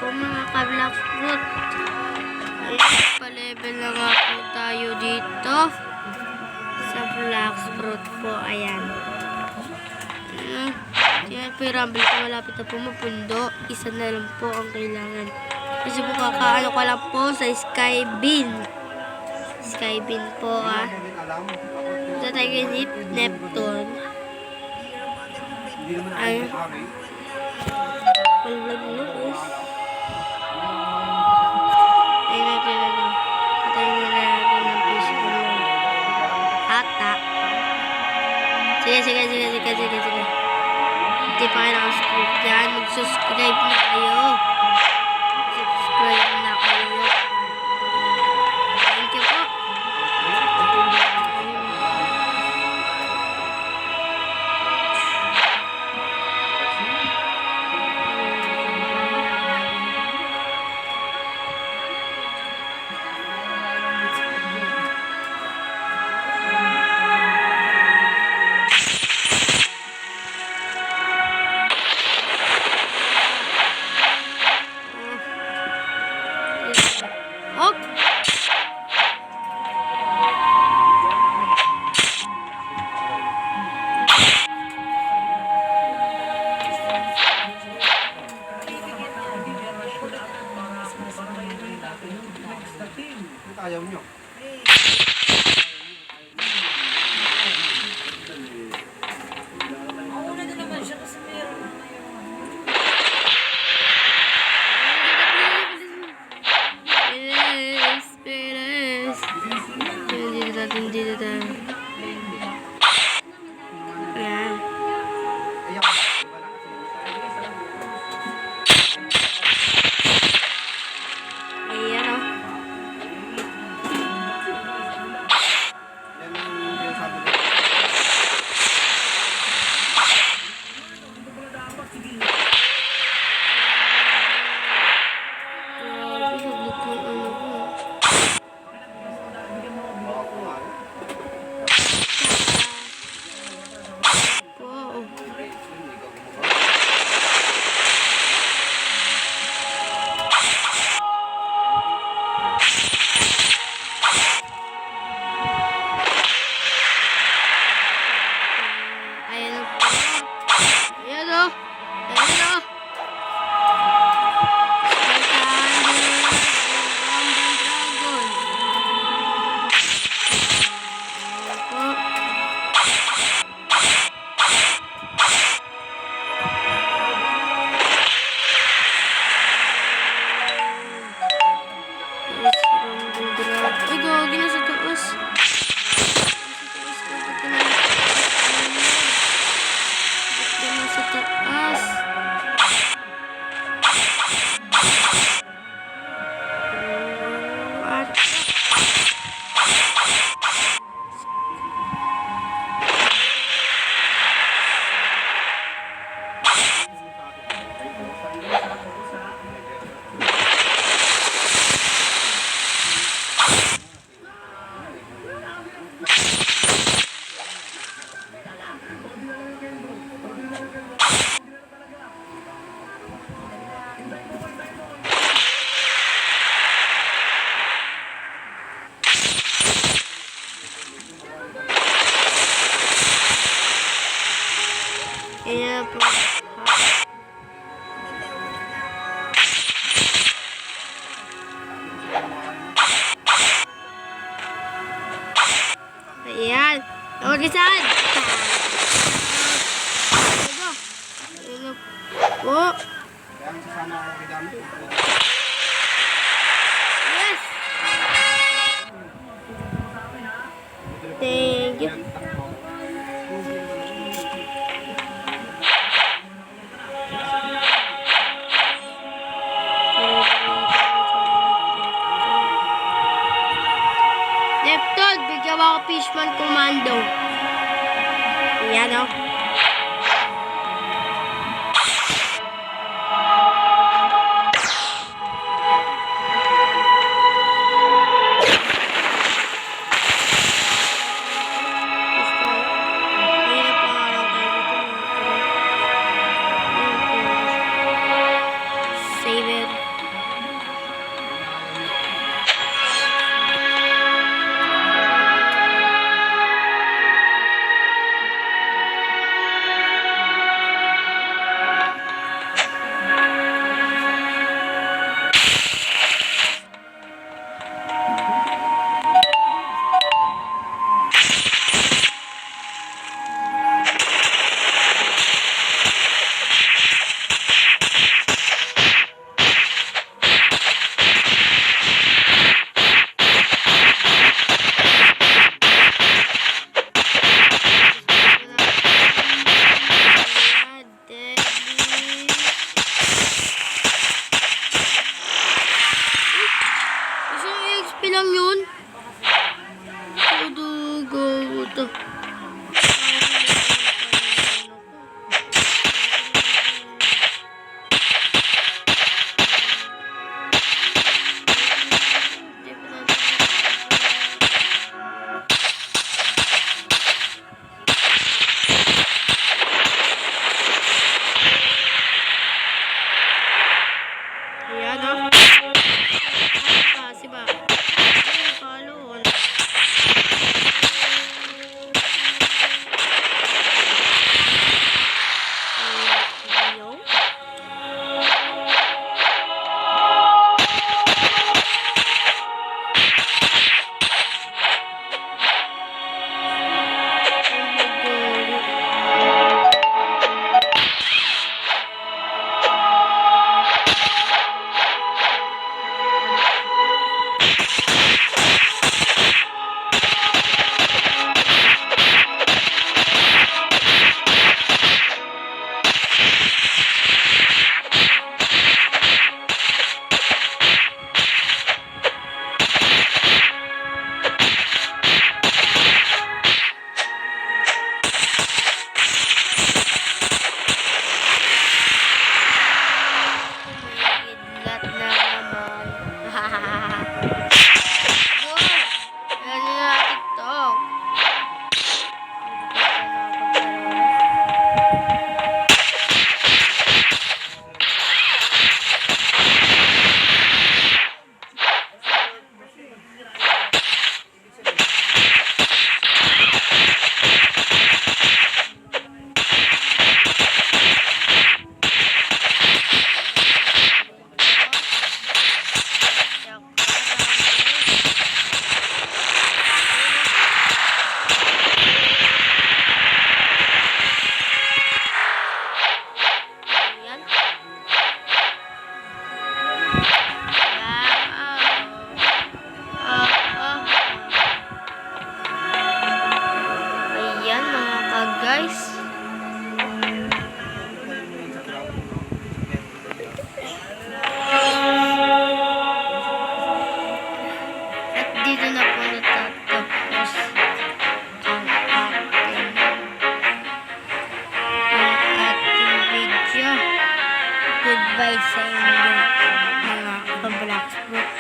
po mga ka-Black Fruit. Ayun, pa-level na nga po tayo dito sa Black Fruit po. Ayan. Yan po yung rumble ko. Malapit na po mapundo. Isa na lang po ang kailangan. Kasi po kakaano ko lang po sa Sky Bean. Sky Bean po Ito tayo kay Neptune. Ay. Palag mo guys. Ayun natin ano. Patayin na natin ng peaceful ata. Sige. Hindi pa kayo nakasubscribe dyan. Mag-subscribe na kayo. Subscribe na kayo. Thank you po. Hop! Ayaw nyo. Mauna na naman siya kasi meron na ngayon. Pilis. Dito. Ayan. Ayaw. Ayan o. Yan yung sabi ko. Grabe, saglit yung ano ko. Wow. Ayan o. Ayan o. Rumble Dragon. Ay, gagi na sa taas. Sa taas. At ayan po. Ayan. Nawagisan. Ayan po. Kaya ang sasama ako kay Dami. Yes. Thank you. Neptune, bigyan mo ako Fishman Commando. Ayan o. Save it. guys. At dito na po natatapos ang ating video. Goodbye sa inyo mga ka-Blacksburg.